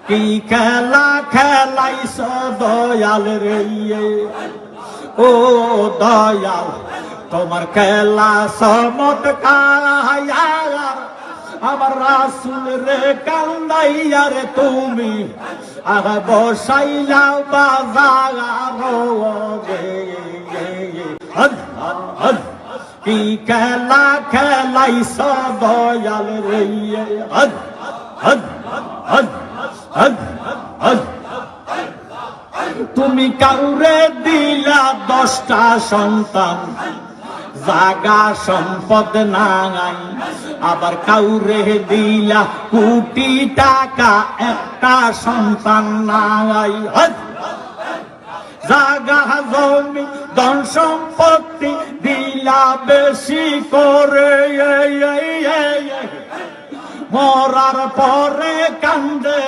কি খেলা খেলাইছ দয়াল রে, ও দয়াল তোমার খেলা চমৎকার। আমার রাসূল রে কান্দাইয়া রে তুমি বসাইলা বাজার গে। কি খেলা খেলাইছ দয়াল রে, তুমি কাউরে দিলা 10টা সন্তান, জাগা সম্পদ নাই, আবার কাউরে দিলা কোটি টাকা, একটা সন্তান নাই। জাগা জমি ধন সম্পত্তি দিলা বেশি করে, মরার পরে কান্দে